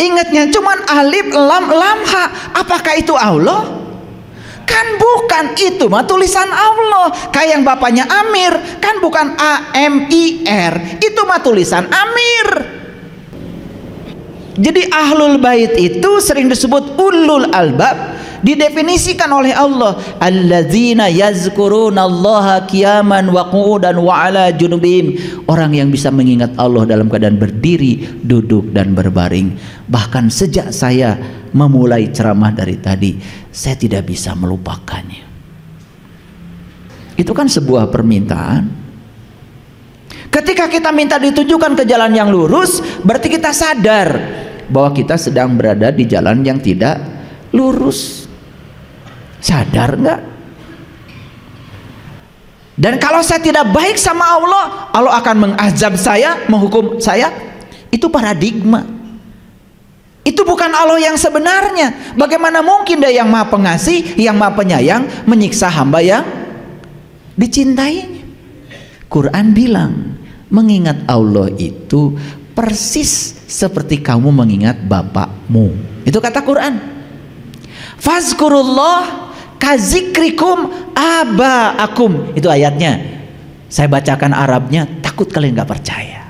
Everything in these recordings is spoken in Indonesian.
Ingatnya cuman alif lam lam ha. Apakah itu Allah? Kan bukan, itu mah tulisan Allah. Kayak yang bapaknya Amir, kan bukan AMIR, itu mah tulisan Amir. Jadi ahlul bait itu sering disebut ulul albab, didefinisikan oleh Allah, alladzina yazkurunallaha qiyaman wa qu'udan wa ala junubihim, orang yang bisa mengingat Allah dalam keadaan berdiri, duduk dan berbaring. Bahkan sejak saya memulai ceramah dari tadi, saya tidak bisa melupakannya. Itu kan sebuah permintaan. Ketika kita minta ditujukan ke jalan yang lurus, berarti kita sadar bahwa kita sedang berada di jalan yang tidak lurus. Sadar nggak? Dan kalau saya tidak baik sama Allah, Allah akan mengazab saya, menghukum saya. Itu paradigma. Itu bukan Allah yang sebenarnya. Bagaimana mungkin Dia yang Maha Pengasih, yang Maha Penyayang menyiksa hamba yang dicintainya? Quran bilang, mengingat Allah itu persis seperti kamu mengingat bapakmu. Itu kata Quran. Fazkurullah kazikrikum abaakum. Itu ayatnya. Saya bacakan Arabnya, takut kalian gak percaya.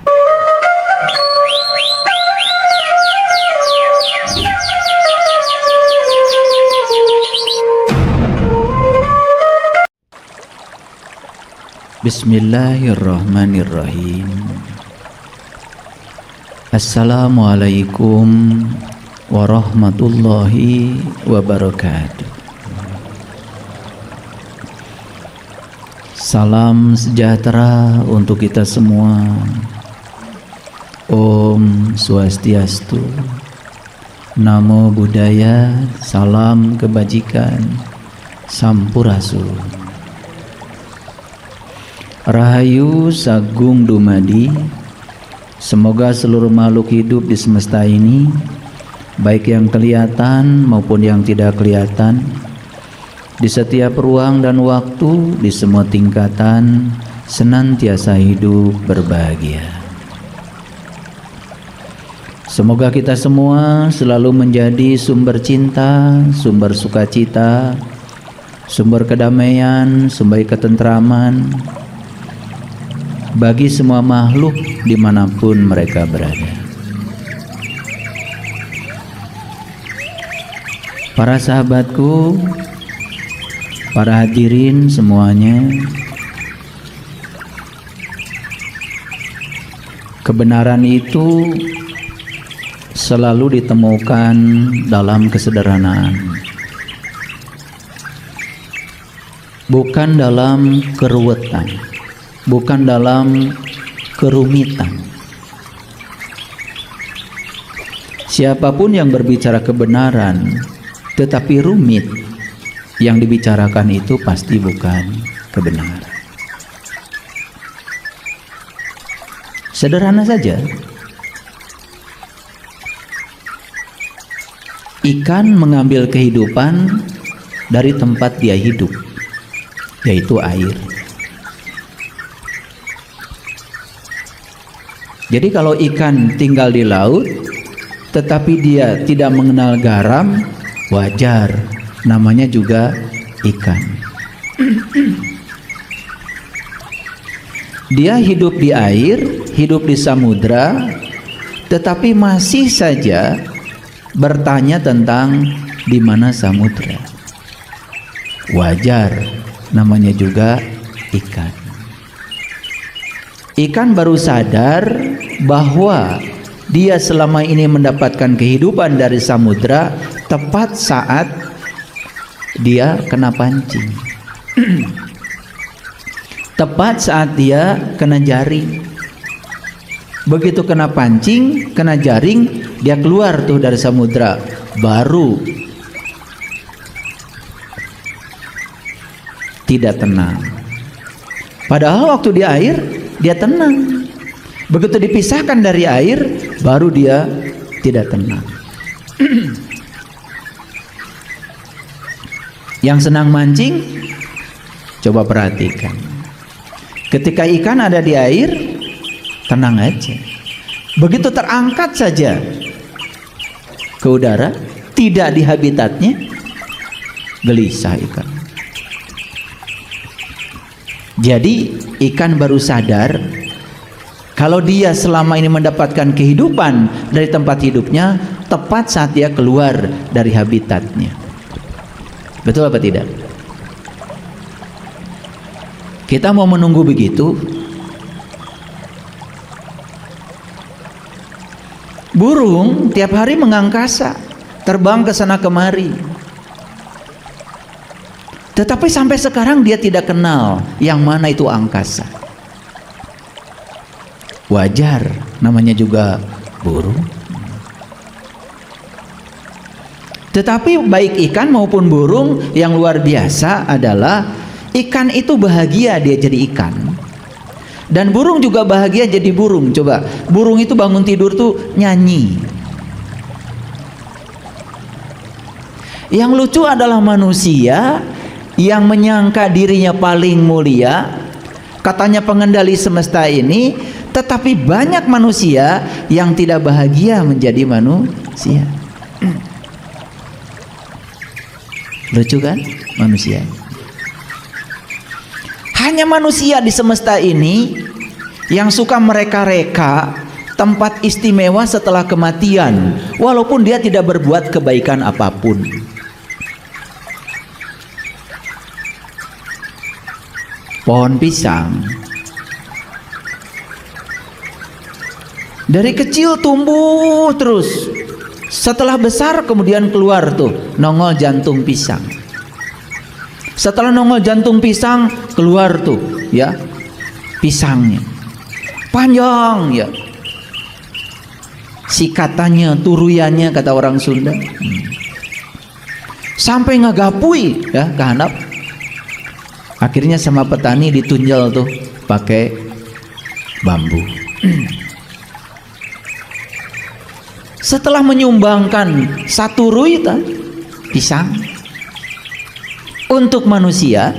Bismillahirrahmanirrahim. Assalamualaikum warahmatullahi wabarakatuh. Salam sejahtera untuk kita semua. Om Swastiastu, Namo Buddhaya, salam kebajikan, Sampurasun. Rahayu Sagung Dumadi. Semoga seluruh makhluk hidup di semesta ini, baik yang kelihatan maupun yang tidak kelihatan, di setiap ruang dan waktu, di semua tingkatan, senantiasa hidup berbahagia. Semoga kita semua selalu menjadi sumber cinta, sumber sukacita, sumber kedamaian, sumber ketentraman bagi semua makhluk dimanapun mereka berada. Para sahabatku, para hadirin semuanya, kebenaran itu selalu ditemukan dalam kesederhanaan, bukan dalam keruwetan, bukan dalam kerumitan. Siapapun yang berbicara kebenaran tetapi rumit, yang dibicarakan itu pasti bukan kebenaran. Sederhana saja. Ikan mengambil kehidupan dari tempat dia hidup, yaitu air. Jadi kalau ikan tinggal di laut tetapi dia tidak mengenal garam, wajar, namanya juga ikan. Dia hidup di air, hidup di samudra, tetapi masih saja bertanya tentang di mana samudra. Wajar, namanya juga ikan. Ikan baru sadar bahwa dia selama ini mendapatkan kehidupan dari samudra tepat saat dia kena pancing. Tepat saat dia kena jaring. Begitu kena pancing, kena jaring, dia keluar tuh dari samudra. Baru tidak tenang. Padahal waktu di air dia tenang. Begitu dipisahkan dari air, baru dia tidak tenang. Yang senang mancing, coba perhatikan. Ketika ikan ada di air, tenang aja. Begitu terangkat saja ke udara, tidak di habitatnya, gelisah ikan. Jadi ikan baru sadar kalau dia selama ini mendapatkan kehidupan dari tempat hidupnya, tepat saat dia keluar dari habitatnya. Betul apa tidak? Kita mau menunggu begitu? Burung tiap hari mengangkasa, terbang ke sana kemari. Tetapi sampai sekarang dia tidak kenal yang mana itu angkasa. Wajar, namanya juga burung. Tetapi baik ikan maupun burung, yang luar biasa adalah ikan itu bahagia dia jadi ikan, dan burung juga bahagia jadi burung. Coba, burung itu bangun tidur tuh nyanyi. Yang lucu adalah manusia yang menyangka dirinya paling mulia, katanya pengendali semesta ini, tetapi banyak manusia yang tidak bahagia menjadi manusia. Lucu kan manusia? Hanya manusia di semesta ini yang suka mereka-reka tempat istimewa setelah kematian, walaupun dia tidak berbuat kebaikan apapun. Pohon pisang dari kecil tumbuh terus, setelah besar kemudian keluar tuh nongol jantung pisang. Setelah nongol jantung pisang keluar tuh ya pisangnya panjang ya, sikatannya, turuyannya kata orang Sunda, sampai ngagapui ya ke handap. Akhirnya sama petani ditunjal tuh pakai bambu. Setelah menyumbangkan satu ruitan pisang untuk manusia,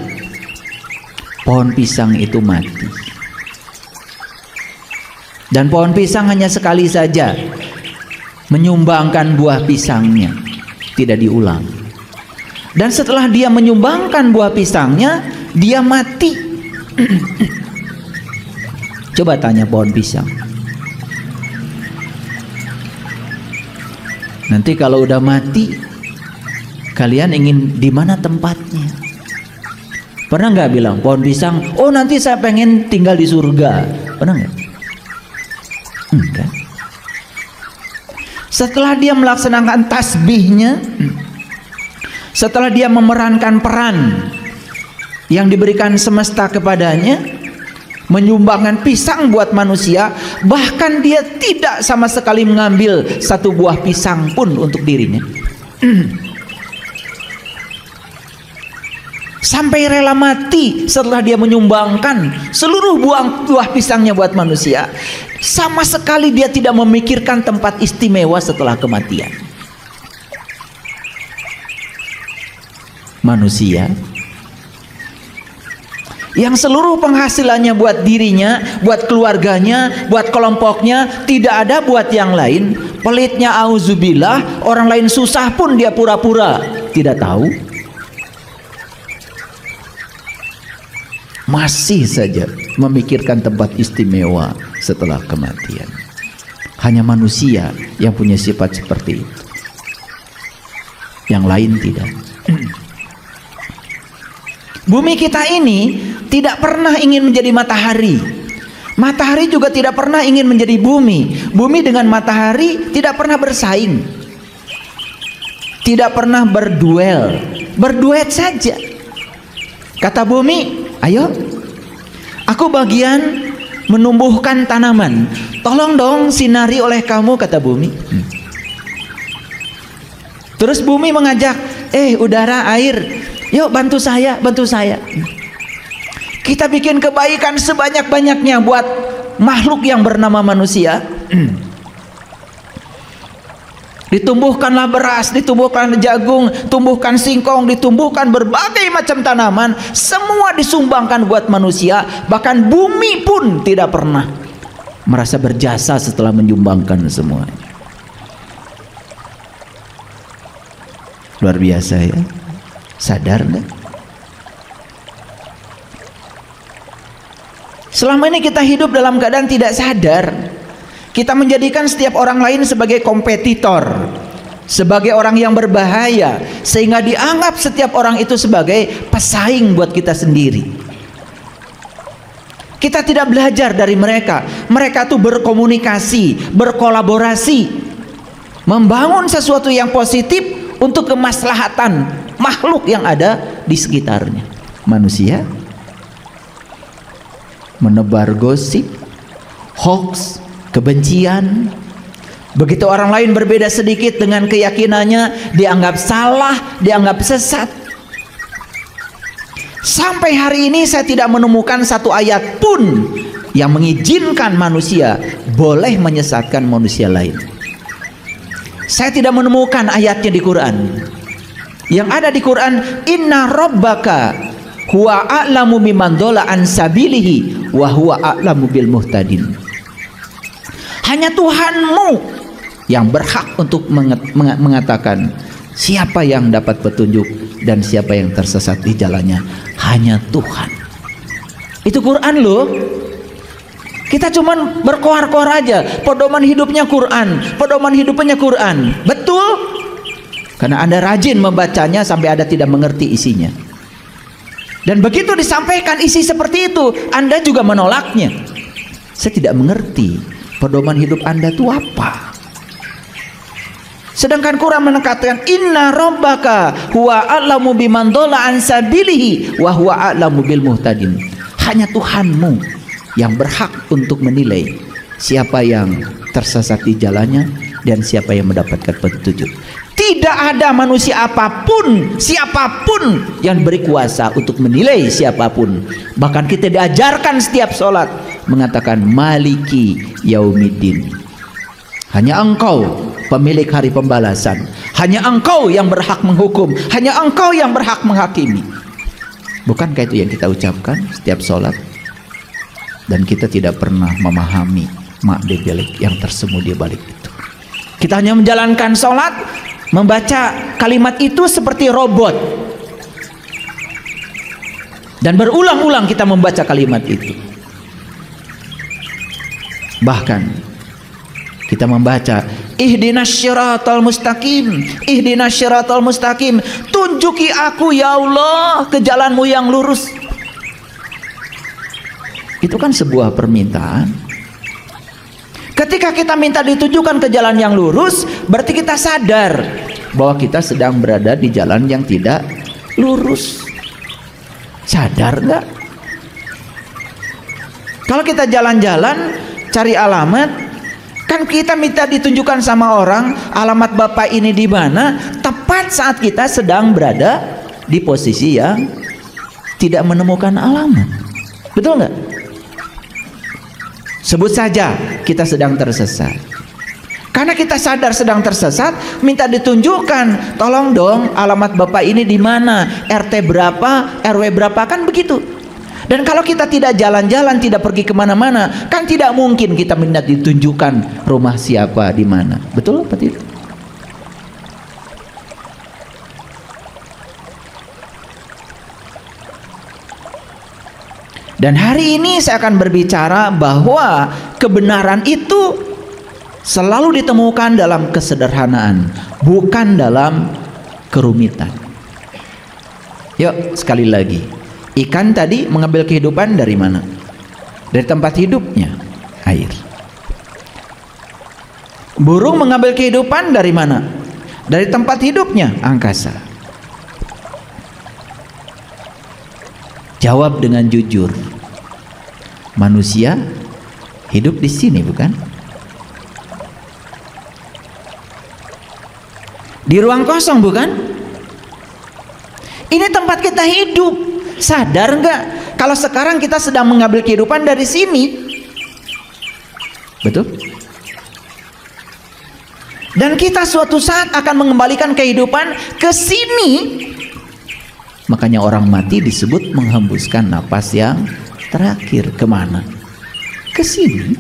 pohon pisang itu mati. Dan pohon pisang hanya sekali saja menyumbangkan buah pisangnya, tidak diulang. Dan setelah dia menyumbangkan buah pisangnya, dia mati. Coba tanya pohon pisang, nanti kalau udah mati, kalian ingin di mana tempatnya? Pernah nggak bilang pohon pisang, oh nanti saya pengen tinggal di surga? Pernah nggak? Enggak. Setelah dia melaksanakan tasbihnya, setelah dia memerankan peran yang diberikan semesta kepadanya, menyumbangkan pisang buat manusia, bahkan dia tidak sama sekali mengambil satu buah pisang pun untuk dirinya. Sampai rela mati setelah dia menyumbangkan seluruh buah pisangnya buat manusia. Sama sekali dia tidak memikirkan tempat istimewa setelah kematian. Manusia yang seluruh penghasilannya buat dirinya, buat keluarganya, buat kelompoknya, tidak ada buat yang lain. Pelitnya auzubillah, orang lain susah pun dia pura-pura tidak tahu. Masih saja memikirkan tempat istimewa setelah kematian. Hanya manusia yang punya sifat seperti itu, yang lain tidak. Bumi kita ini tidak pernah ingin menjadi matahari. Matahari juga tidak pernah ingin menjadi bumi. Bumi dengan matahari tidak pernah bersaing, tidak pernah berduel, berduet saja. Kata bumi, ayo, aku bagian menumbuhkan tanaman, tolong dong sinari oleh kamu, kata bumi. Terus bumi mengajak, udara, air, yuk bantu saya, bantu saya. Kita bikin kebaikan sebanyak-banyaknya buat makhluk yang bernama manusia. Ditumbuhkanlah beras, ditumbuhkan jagung, tumbuhkan singkong, ditumbuhkan berbagai macam tanaman, semua disumbangkan buat manusia. Bahkan bumi pun tidak pernah merasa berjasa setelah menyumbangkan semuanya. Luar biasa ya. Sadar nggak? Selama ini kita hidup dalam keadaan tidak sadar. Kita menjadikan setiap orang lain sebagai kompetitor, sebagai orang yang berbahaya, sehingga dianggap setiap orang itu sebagai pesaing buat kita sendiri. Kita tidak belajar dari mereka. Mereka tuh berkomunikasi, berkolaborasi, membangun sesuatu yang positif untuk kemaslahatan makhluk yang ada di sekitarnya. Manusia menebar gosip, hoax, kebencian. Begitu orang lain berbeda sedikit dengan keyakinannya, dianggap salah, dianggap sesat. Sampai hari ini saya tidak menemukan satu ayat pun yang mengizinkan manusia boleh menyesatkan manusia lain. Saya tidak menemukan ayatnya di Quran. Yang ada di Quran, inna rabbaka huwa a'lamu biman dhalla an sabilihi wa huwa a'lamu bil muhtadin. Hanya Tuhanmu yang berhak untuk mengatakan siapa yang dapat petunjuk dan siapa yang tersesat di jalannya. Hanya Tuhan. Itu Quran loh. Kita cuman berkoar-koar aja. Pedoman hidupnya Quran, pedoman hidupnya Quran. Betul? Karena Anda rajin membacanya sampai Anda tidak mengerti isinya. Dan begitu disampaikan isi seperti itu, Anda juga menolaknya. Saya tidak mengerti pedoman hidup Anda itu apa. Sedangkan Quran menekankan inna rabbaka huwa a'lamu biman dhalla an sabilihi wa huwa a'lamu bil muhtadin. Hanya Tuhanmu yang berhak untuk menilai siapa yang tersesat di jalannya dan siapa yang mendapatkan petunjuk. Tidak ada manusia apapun, siapapun yang beri kuasa untuk menilai siapapun. Bahkan kita diajarkan setiap sholat mengatakan maliki yaumiddin. Hanya Engkau pemilik hari pembalasan. Hanya Engkau yang berhak menghukum. Hanya Engkau yang berhak menghakimi. Bukankah itu yang kita ucapkan setiap sholat? Dan kita tidak pernah memahami makna balik yang tersembunyi di balik itu. Kita hanya menjalankan sholat, membaca kalimat itu seperti robot. Dan berulang-ulang kita membaca kalimat itu. Bahkan kita membaca ihdinas syiratal mustaqim, ihdinas syiratal mustaqim, tunjuki aku ya Allah ke jalanmu yang lurus. Itu kan sebuah permintaan. Ketika kita minta ditujukan ke jalan yang lurus, berarti kita sadar bahwa kita sedang berada di jalan yang tidak lurus. Sadar nggak? Kalau kita jalan-jalan cari alamat, kan kita minta ditunjukkan sama orang alamat bapak ini di mana, tepat saat kita sedang berada di posisi yang tidak menemukan alamat. Betul nggak? Sebut saja kita sedang tersesat. Karena kita sadar sedang tersesat, minta ditunjukkan, tolong dong alamat bapak ini di mana, RT berapa, RW berapa, kan begitu. Dan kalau kita tidak jalan-jalan, tidak pergi kemana-mana, kan tidak mungkin kita minta ditunjukkan rumah siapa di mana. Betul apa tidak? Dan hari ini saya akan berbicara bahwa kebenaran itu selalu ditemukan dalam kesederhanaan, bukan dalam kerumitan. Yuk sekali lagi. Ikan tadi mengambil kehidupan dari mana? Dari tempat hidupnya, air. Burung mengambil kehidupan dari mana? Dari tempat hidupnya, angkasa. Jawab dengan jujur. Manusia hidup di sini, bukan? Di ruang kosong, bukan? Ini tempat kita hidup. Sadar nggak? Kalau sekarang kita sedang mengambil kehidupan dari sini, betul? Dan kita suatu saat akan mengembalikan kehidupan ke sini. Makanya orang mati disebut menghembuskan napas yang terakhir. Kemana? Ke sini.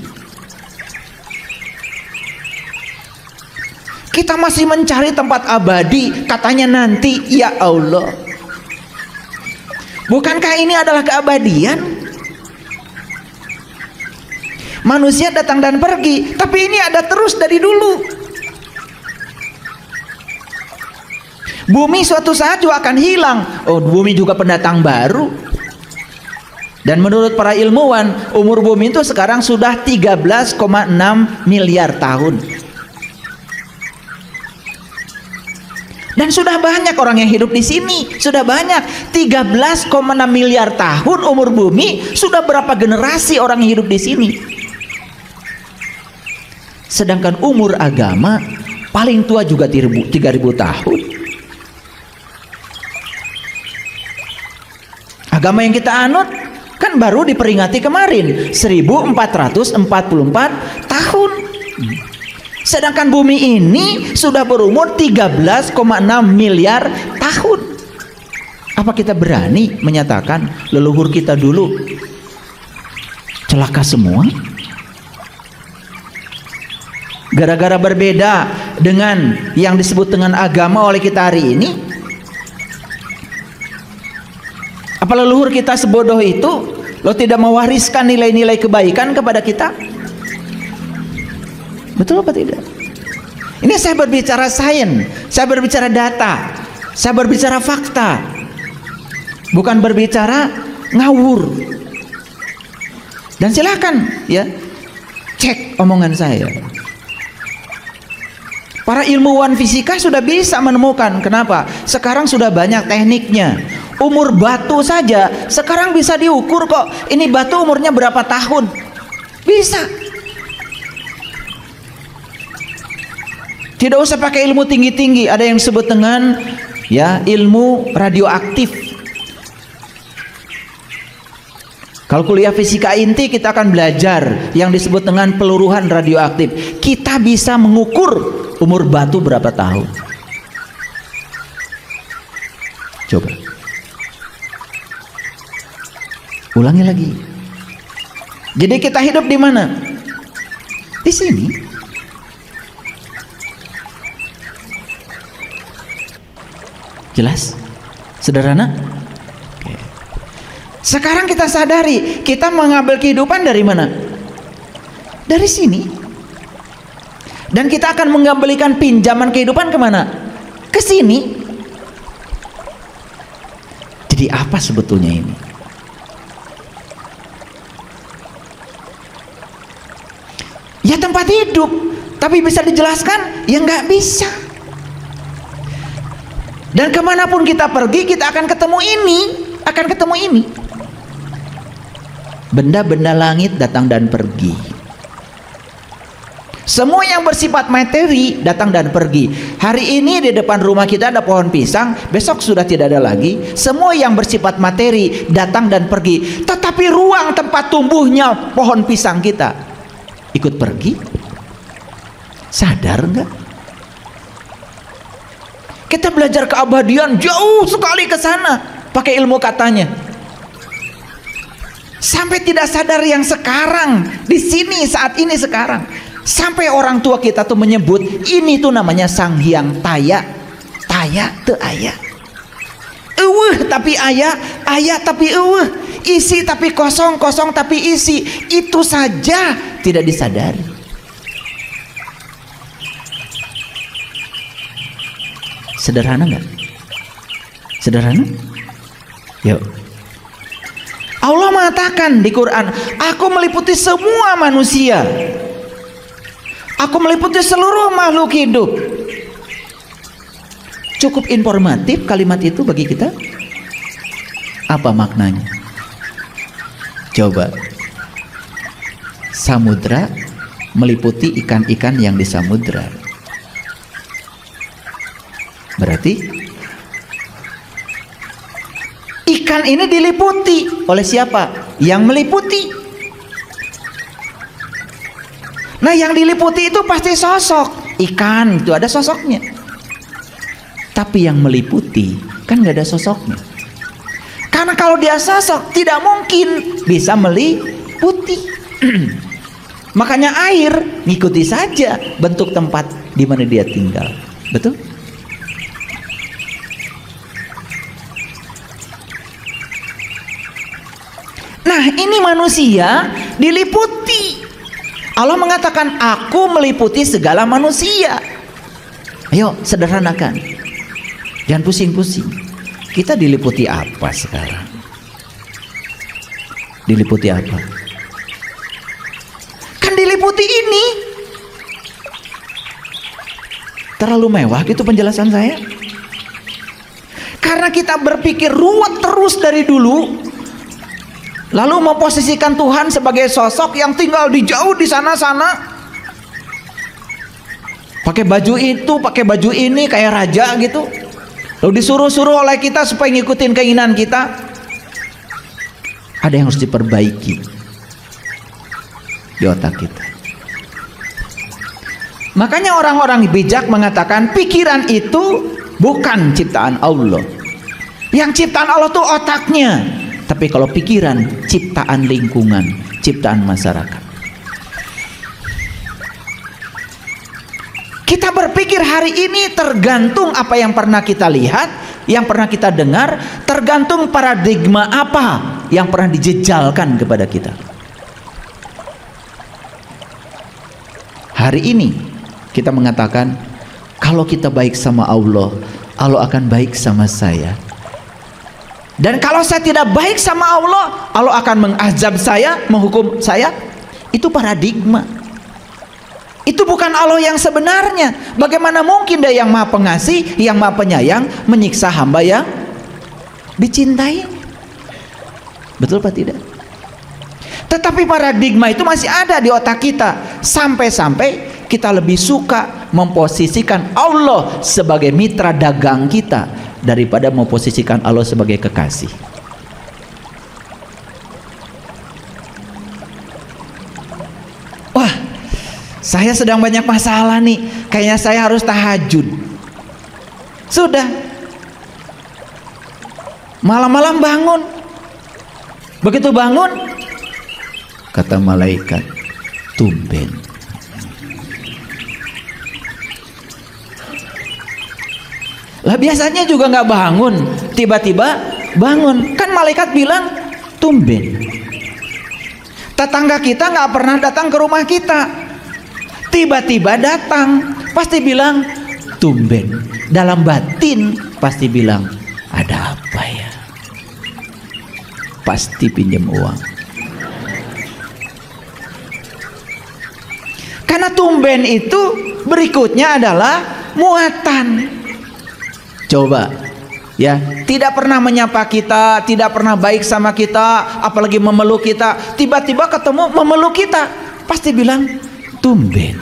Kita masih mencari tempat abadi, katanya nanti. Ya Allah, bukankah ini adalah keabadian? Manusia datang dan pergi, tapi ini ada terus dari dulu. Bumi suatu saat juga akan hilang. Oh, bumi juga pendatang baru. Dan menurut para ilmuwan, umur bumi itu sekarang sudah 13,6 miliar tahun. Dan sudah banyak orang yang hidup di sini. Sudah banyak. 13,6 miliar tahun umur bumi. Sudah berapa generasi orang yang hidup di sini? Sedangkan umur agama paling tua juga 3.000 tahun. Agama yang kita anut kan baru diperingati kemarin 1444 tahun. Sedangkan bumi ini sudah berumur 13,6 miliar tahun. Apa kita berani menyatakan leluhur kita dulu celaka semua? Gara-gara berbeda dengan yang disebut dengan agama oleh kita hari ini? Apa leluhur kita sebodoh itu? Lo tidak mewariskan nilai-nilai kebaikan kepada kita? Betul apa tidak? Ini saya berbicara sains, saya berbicara data, saya berbicara fakta, bukan berbicara ngawur. Dan silakan ya cek omongan saya. Para ilmuwan fisika sudah bisa menemukan. Kenapa? Sekarang sudah banyak tekniknya. Umur batu saja sekarang bisa diukur kok. Ini batu umurnya berapa tahun? Bisa. Tidak usah pakai ilmu tinggi-tinggi. Ada yang disebut dengan ya ilmu radioaktif. Kalau kuliah fisika inti kita akan belajar yang disebut dengan peluruhan radioaktif. Kita bisa mengukur umur batu berapa tahun. Coba. Ulangi lagi. Jadi kita hidup di mana? Di sini. Jelas? Sederhana? Oke. Sekarang kita sadari, kita mengambil kehidupan dari mana? Dari sini. Dan kita akan mengembalikan pinjaman kehidupan kemana? Ke sini. Jadi apa sebetulnya ini? Ya tempat hidup. Tapi bisa dijelaskan? Ya nggak bisa. Dan kemanapun kita pergi, kita akan ketemu ini. Akan ketemu ini. Benda-benda langit datang dan pergi. Semua yang bersifat materi datang dan pergi. Hari ini di depan rumah kita ada pohon pisang, besok sudah tidak ada lagi. Semua yang bersifat materi datang dan pergi. Tetapi ruang tempat tumbuhnya pohon pisang kita ikut pergi. Sadar enggak? Kita belajar keabadian jauh sekali ke sana pakai ilmu katanya. Sampai tidak sadar yang sekarang di sini saat ini sekarang. Sampai orang tua kita tuh menyebut ini tuh namanya Sang Hyang Taya. Taya teu aya. Eueuh tapi aya, aya tapi eueuh. Isi tapi kosong, kosong tapi isi. Itu saja tidak disadari. Sederhana nggak? Sederhana? Yuk. Allah mengatakan di Quran, aku meliputi semua manusia. Aku meliputi seluruh makhluk hidup. Cukup informatif kalimat itu bagi kita? Apa maknanya? Coba. Samudra meliputi ikan-ikan yang di samudra. Berarti ikan ini diliputi oleh siapa? Yang meliputi. Nah, yang diliputi itu pasti sosok. Ikan itu ada sosoknya. Tapi yang meliputi kan nggak ada sosoknya. Karena kalau dia sosok tidak mungkin bisa meliputi. Makanya air ngikuti saja bentuk tempat di mana dia tinggal. Betul? Nah, ini manusia diliputi. Allah mengatakan, aku meliputi segala manusia. Ayo sederhanakan, jangan pusing-pusing. Kita diliputi apa sekarang? Diliputi apa? Kan diliputi ini. Terlalu mewah gitu penjelasan saya. Karena kita berpikir ruwet terus dari dulu, lalu memposisikan Tuhan sebagai sosok yang tinggal di jauh di sana-sana, pakai baju itu, pakai baju ini, kayak raja gitu. Lalu disuruh-suruh oleh kita supaya ngikutin keinginan kita. Ada yang harus diperbaiki di otak kita. Makanya orang-orang bijak mengatakan pikiran itu bukan ciptaan Allah. Yang ciptaan Allah itu otaknya. Tapi kalau pikiran, ciptaan lingkungan, ciptaan masyarakat. Kita berpikir hari ini tergantung apa yang pernah kita lihat, yang pernah kita dengar, tergantung paradigma apa yang pernah dijejalkan kepada kita. Hari ini kita mengatakan, kalau kita baik sama Allah, Allah akan baik sama saya. Dan kalau saya tidak baik sama Allah, Allah akan mengazab saya, menghukum saya. Itu paradigma. Itu bukan Allah yang sebenarnya. Bagaimana mungkin Dia yang Maha Pengasih, yang Maha Penyayang menyiksa hamba yang dicintai? Betul apa tidak? Tetapi paradigma itu masih ada di otak kita. Sampai-sampai kita lebih suka memposisikan Allah sebagai mitra dagang kita daripada memposisikan Allah sebagai kekasih. Wah, saya sedang banyak masalah nih, kayaknya saya harus tahajud. Sudah, malam-malam bangun. Begitu bangun, kata malaikat, tumben. Lah biasanya juga nggak bangun, tiba-tiba bangun. Kan malaikat bilang tumben. Tetangga kita nggak pernah datang ke rumah kita, tiba-tiba datang, pasti bilang tumben. Dalam batin pasti bilang, ada apa ya? Pasti pinjam uang. Karena tumben itu berikutnya adalah muatan. Coba ya, tidak pernah menyapa kita, tidak pernah baik sama kita, apalagi memeluk kita, tiba-tiba ketemu memeluk kita, pasti bilang tumben.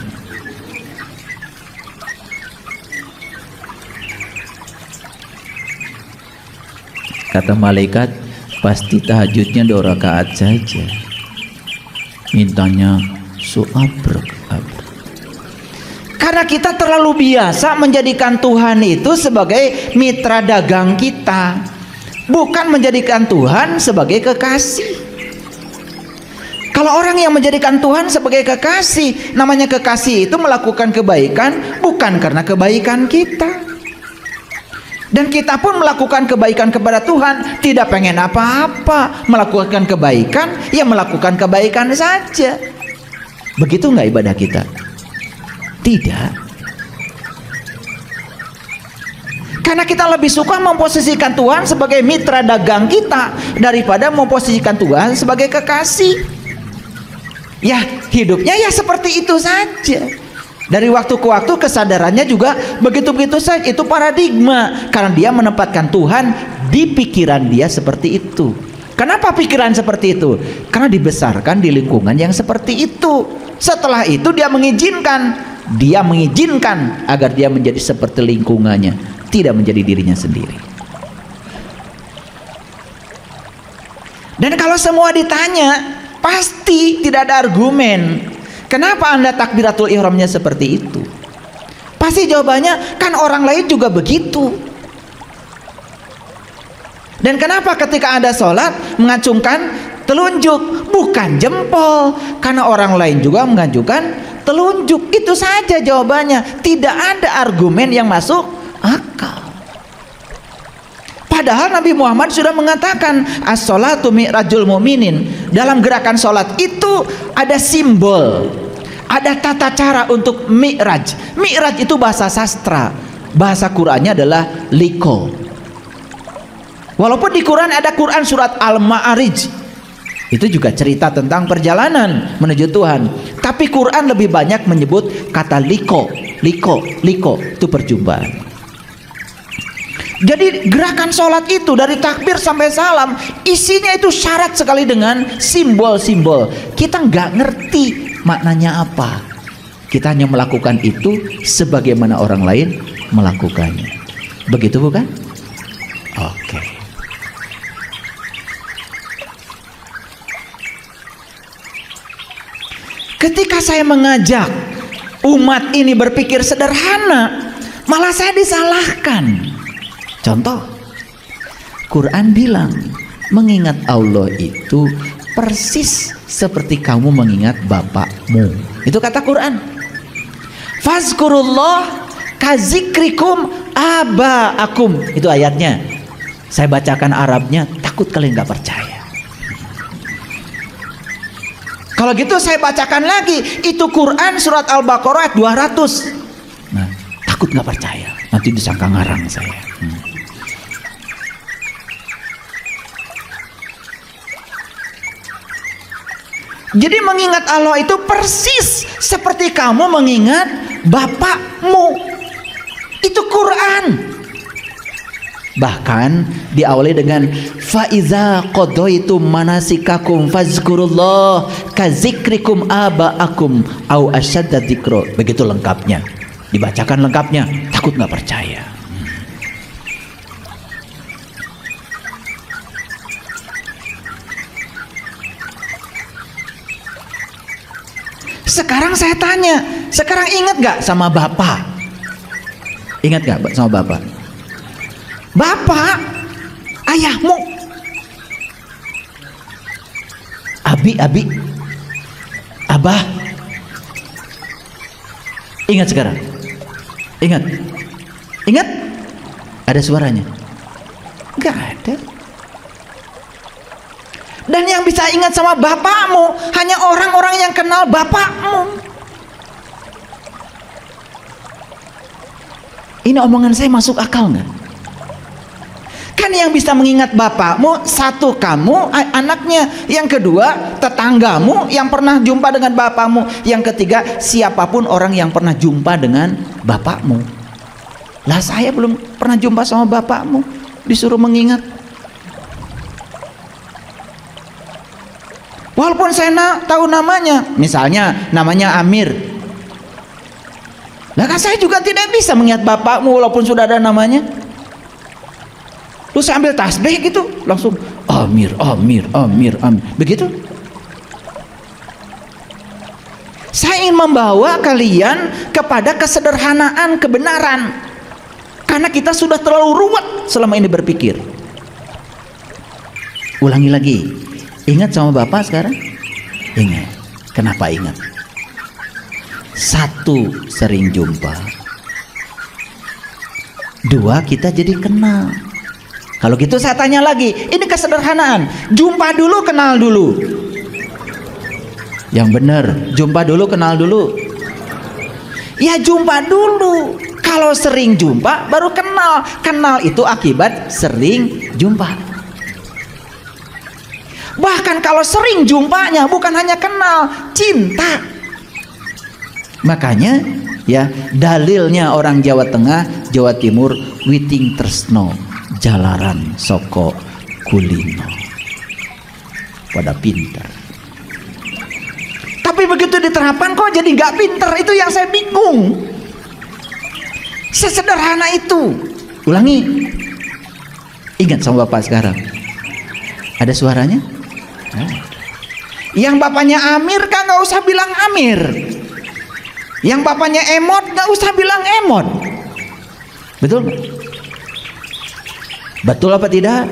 Kata malaikat, pasti tahajudnya 2 rakaat saja, mintanya suabrek. Karena kita terlalu biasa menjadikan Tuhan itu sebagai mitra dagang kita, bukan menjadikan Tuhan sebagai kekasih. Kalau orang yang menjadikan Tuhan sebagai kekasih, namanya kekasih itu melakukan kebaikan bukan karena kebaikan kita. Dan kita pun melakukan kebaikan kepada Tuhan, tidak pengen apa-apa, melakukan kebaikan, ya melakukan kebaikan saja. Begitu nggak ibadah kita? Tidak. Karena kita lebih suka memposisikan Tuhan sebagai mitra dagang kita daripada memposisikan Tuhan sebagai kekasih. Ya, hidupnya ya seperti itu saja. Dari waktu ke waktu kesadarannya juga begitu-begitu saja. Itu paradigma, karena dia menempatkan Tuhan di pikiran dia seperti itu. Kenapa pikiran seperti itu? Karena dibesarkan di lingkungan yang seperti itu. Setelah itu dia mengizinkan agar dia menjadi seperti lingkungannya, tidak menjadi dirinya sendiri. Dan kalau semua ditanya, pasti tidak ada argumen. Kenapa Anda takbiratul ihramnya seperti itu? Pasti jawabannya, kan orang lain juga begitu. Dan kenapa ketika Anda sholat mengacungkan telunjuk, bukan jempol. Karena orang lain juga mengajukan telunjuk. Itu saja jawabannya. Tidak ada argumen yang masuk akal. Padahal Nabi Muhammad sudah mengatakan as-sholatu mi'rajul mu'minin. Dalam gerakan sholat itu ada simbol, ada tata cara untuk mi'raj. Mi'raj itu bahasa sastra, bahasa Qur'annya adalah liko. Walaupun di Quran ada Quran surat Al-Ma'arij, itu juga cerita tentang perjalanan menuju Tuhan. Tapi Quran lebih banyak menyebut kata liko. Itu perjumpaan. Jadi gerakan sholat itu dari takbir sampai salam isinya itu syarat sekali dengan simbol-simbol. Kita nggak ngerti maknanya apa. Kita hanya melakukan itu sebagaimana orang lain melakukannya. Begitu bukan? Oke. Ketika saya mengajak umat ini berpikir sederhana, malah saya disalahkan. Contoh, Quran bilang mengingat Allah itu persis seperti kamu mengingat bapakmu. Itu kata Quran. Fazkurullah kazikrikum abaakum. Itu ayatnya. Saya bacakan Arabnya, takut kalian nggak percaya. Kalau gitu saya bacakan lagi. Itu Quran surat Al-Baqarah ayat 200. Nah, takut nggak percaya. Nanti disangka ngarang saya. Jadi mengingat Allah itu persis seperti kamu mengingat bapakmu. Itu Quran. Bahkan diawali dengan faiza qadaitum manasikakum fazkurullah kazikrikum abaakum au asyadda dzikra. Begitu lengkapnya. Dibacakan lengkapnya, takut nggak percaya. Sekarang saya tanya, sekarang ingat gak sama bapak? Ingat gak sama bapak? Bapak, ayahmu, abi, abah. Ingat sekarang? Ingat? Ada suaranya? Gak ada. Dan yang bisa ingat sama bapakmu hanya orang-orang yang kenal bapakmu. Ini omongan saya masuk akal nggak? Kan yang bisa mengingat bapakmu satu kamu anaknya, yang kedua tetanggamu yang pernah jumpa dengan bapakmu, yang ketiga siapapun orang yang pernah jumpa dengan bapakmu. Lah saya belum pernah jumpa sama bapakmu, disuruh mengingat. Walaupun saya tahu namanya, misalnya namanya Amir. Nah kan saya juga tidak bisa mengingat bapakmu walaupun sudah ada namanya. Terus saya ambil tasbih gitu, langsung Amir. Begitu. Saya ingin membawa kalian kepada kesederhanaan kebenaran. Karena kita sudah terlalu ruwet selama ini berpikir. Ulangi lagi. Ingat sama bapak sekarang? Ingat. Kenapa ingat? Satu, sering jumpa. Dua, kita jadi kenal. Kalau gitu saya tanya lagi, ini kesederhanaan. Jumpa dulu, kenal dulu. Yang benar, jumpa dulu, kenal dulu. Ya jumpa dulu. Kalau sering jumpa, baru kenal. Kenal itu akibat sering jumpa. Bahkan kalau sering jumpanya bukan hanya kenal, cinta. Makanya ya dalilnya orang Jawa Tengah, Jawa Timur, witing tresno jalaran soko kulino. Pada pintar. Tapi begitu diterapkan kok jadi nggak pintar, itu yang saya bingung. Sesederhana itu. Ulangi. Ingat sama bapak sekarang. Ada suaranya? Yang bapaknya Amir kan nggak usah bilang Amir. Yang bapaknya Emot nggak usah bilang Emot. Betul? Betul apa tidak?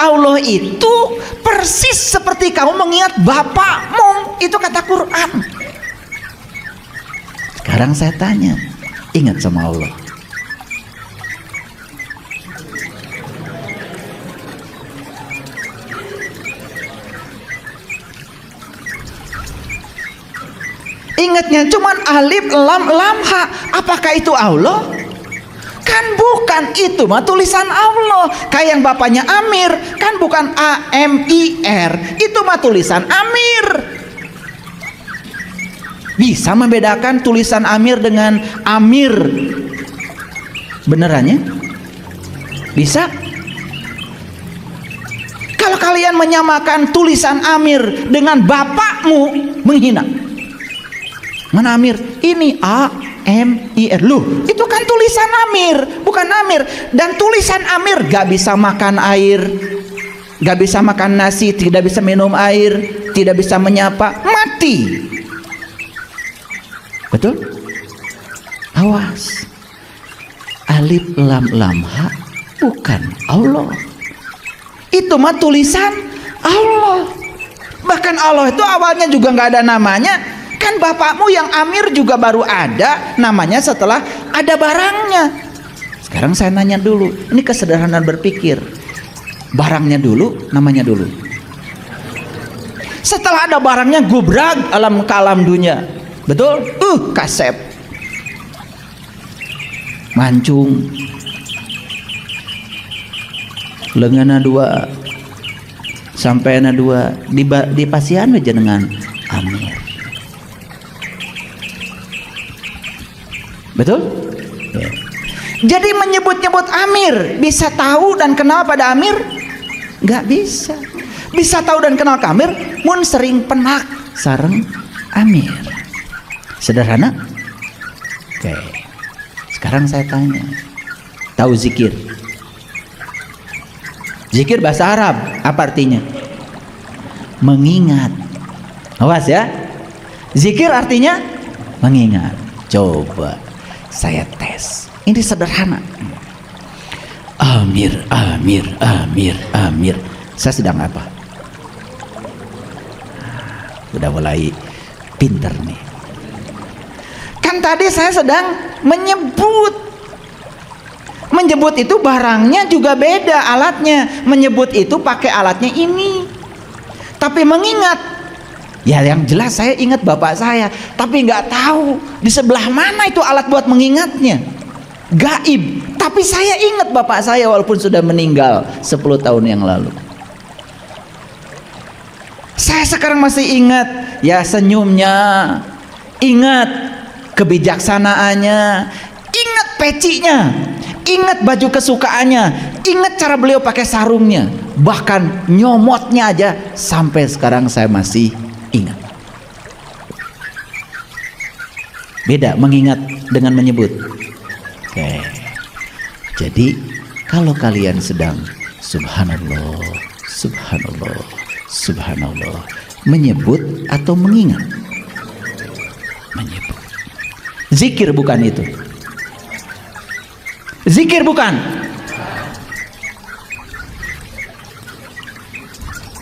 Allah itu persis seperti kamu mengingat bapakmu. Itu kata Quran. Sekarang saya tanya, ingat sama Allah. Ingatnya cuman alif lam lam ha. Apakah itu Allah? Kan bukan, itu mah tulisan Allah. Kayak yang bapaknya Amir, kan bukan AMIR, itu mah tulisan Amir. Bisa membedakan tulisan Amir dengan Amir benerannya? Bisa? Kalau kalian menyamakan tulisan Amir dengan bapakmu, menghina. Mana Amir? Ini AMIR. Loh, itu kan tulisan Amir, bukan Amir. Dan tulisan Amir gak bisa makan air, gak bisa makan nasi, tidak bisa minum air, tidak bisa menyapa, mati. Betul? Awas. Alif lam lam ha bukan Allah. Itu mah tulisan Allah. Bahkan Allah itu awalnya juga gak ada namanya. Kan bapakmu yang Amir juga baru ada namanya setelah ada barangnya. Sekarang saya nanya dulu, ini kesederhanaan berpikir. Barangnya dulu, namanya dulu. Setelah ada barangnya, gubrag alam kalam dunia. Betul? Kasep. Mancung. Lengana dua. Sampai na dua. Di pasian aja dengan Amir. Betul? Ya. Jadi menyebut-nyebut Amir, bisa tahu dan kenal pada Amir? Gak bisa. Bisa tahu dan kenal ke Amir, mun sering penak sareng Amir. Sederhana? Oke. Sekarang saya tanya, tahu zikir? Zikir bahasa Arab, apa artinya? Mengingat. Awas ya. Zikir artinya mengingat. Coba saya tes. Ini sederhana. Amir, Amir, Amir, Amir. Saya sedang apa? Udah mulai pinter nih. Kan tadi saya sedang menyebut. Menyebut itu barangnya juga beda alatnya. Menyebut itu pakai alatnya ini. Tapi mengingat, ya yang jelas saya ingat bapak saya, tapi nggak tahu di sebelah mana itu alat buat mengingatnya. Gaib. Tapi saya ingat bapak saya walaupun sudah meninggal 10 tahun yang lalu. Saya sekarang masih ingat ya senyumnya, ingat kebijaksanaannya, ingat pecinya, ingat baju kesukaannya, ingat cara beliau pakai sarungnya, bahkan nyomotnya aja sampai sekarang saya masih ingat. Beda mengingat dengan menyebut. Oke. Jadi kalau kalian sedang subhanallah, subhanallah, subhanallah, menyebut atau mengingat? Menyebut. Zikir bukan itu. Zikir bukan.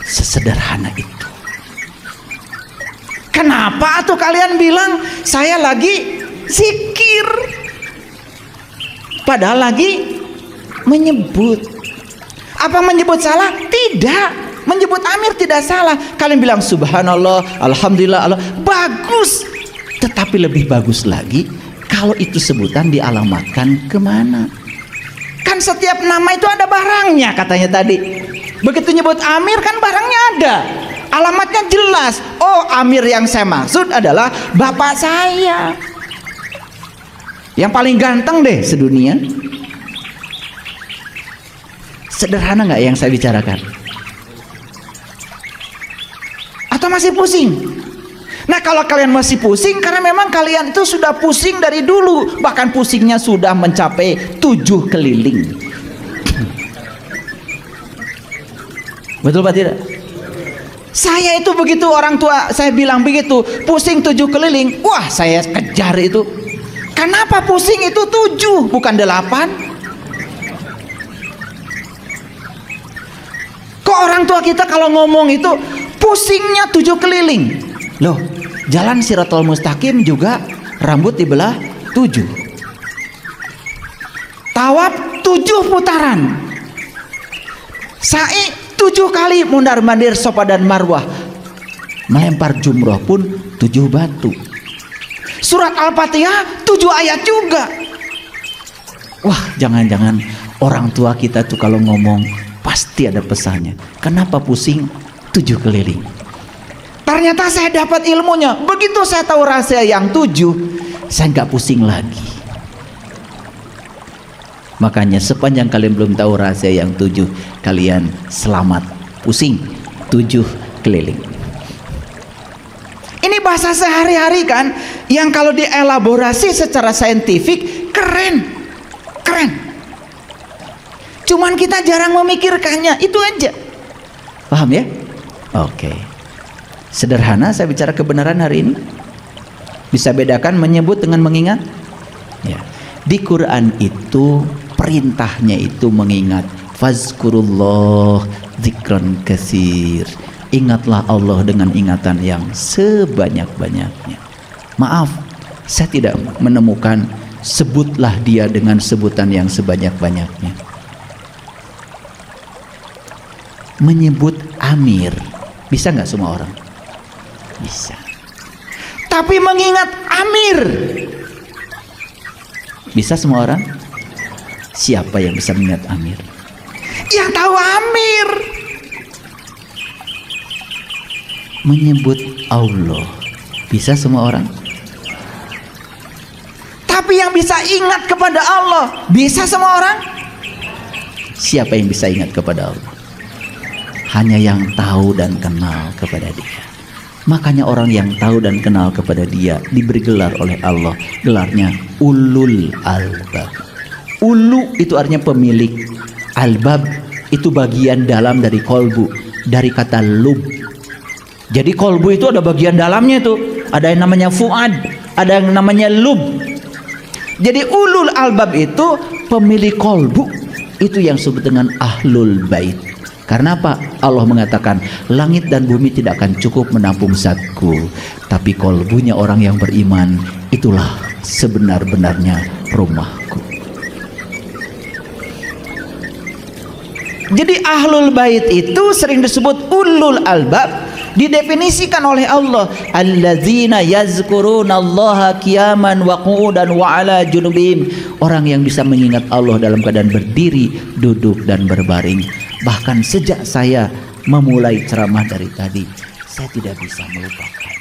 Sesederhana itu. Kenapa tuh kalian bilang saya lagi zikir padahal lagi menyebut? Apa menyebut salah? Tidak. Menyebut Amir tidak salah. Kalian bilang subhanallah, alhamdulillah, Allah bagus. Tetapi lebih bagus lagi kalau itu sebutan dialamatkan kemana. Kan setiap nama itu ada barangnya katanya tadi. Begitu nyebut Amir kan barangnya ada, alamatnya jelas. Oh, Amir yang saya maksud adalah bapak saya yang paling ganteng deh sedunia. Sederhana nggak yang saya bicarakan? Atau masih pusing? Nah, kalau kalian masih pusing karena memang kalian itu sudah pusing dari dulu, bahkan pusingnya sudah mencapai 7 keliling. Betul Pak tidak? Saya itu begitu orang tua saya bilang begitu, pusing 7 keliling, wah saya kejar itu. Kenapa pusing itu 7 bukan 8? Kok orang tua kita kalau ngomong itu pusingnya 7 keliling. Loh, jalan Shirathul Mustaqim juga rambut dibelah 7. Tawaf 7 putaran. Sa'i 7 kali mondar-mandir Safa dan Marwah. Melempar jumroh pun 7 batu. Surat Al-Fatihah 7 ayat juga. Wah, jangan-jangan orang tua kita tuh kalau ngomong pasti ada pesannya. Kenapa pusing 7 keliling? Ternyata saya dapat ilmunya. Begitu saya tahu rahasia yang 7, saya nggak pusing lagi. Makanya sepanjang kalian belum tahu rahasia yang 7, kalian selamat pusing 7 keliling. Ini bahasa sehari-hari kan, yang kalau dielaborasi secara saintifik keren. Cuman kita jarang memikirkannya, itu aja. Paham ya? Oke. Sederhana saya bicara kebenaran hari ini. Bisa bedakan menyebut dengan mengingat? Ya. Di Quran itu perintahnya itu mengingat. Fazkurullah dzikran katsir. Ingatlah Allah dengan ingatan yang sebanyak-banyaknya. Maaf, saya tidak menemukan sebutlah dia dengan sebutan yang sebanyak-banyaknya. Menyebut Amir, bisa nggak semua orang? Bisa. Tapi mengingat Amir, bisa semua orang? Siapa yang bisa mengingat Amir? Yang tahu Amir. Menyebut Allah, bisa semua orang? Tapi yang bisa ingat kepada Allah, bisa semua orang? Siapa yang bisa ingat kepada Allah? Hanya yang tahu dan kenal kepada dia. Makanya orang yang tahu dan kenal kepada dia diberi gelar oleh Allah. Gelarnya ulul albab. Ulu itu artinya pemilik. Albab itu bagian dalam dari kolbu, dari kata lub. Jadi kolbu itu ada bagian dalamnya itu. Ada yang namanya fuad, ada yang namanya lub. Jadi ulul albab itu pemilik kolbu. Itu yang disebut dengan ahlul bait. Karena apa? Allah mengatakan langit dan bumi tidak akan cukup menampung zatku, tapi kolbunya orang yang beriman itulah sebenar-benarnya rumahku. Jadi ahlul bait itu sering disebut ulul albab. Didefinisikan oleh Allah, allazina yazkurunallaha qiyaman wa qu'udan wa ala junubihim. Orang yang bisa mengingat Allah dalam keadaan berdiri, duduk dan berbaring. Bahkan sejak saya memulai ceramah dari tadi, saya tidak bisa melupakan.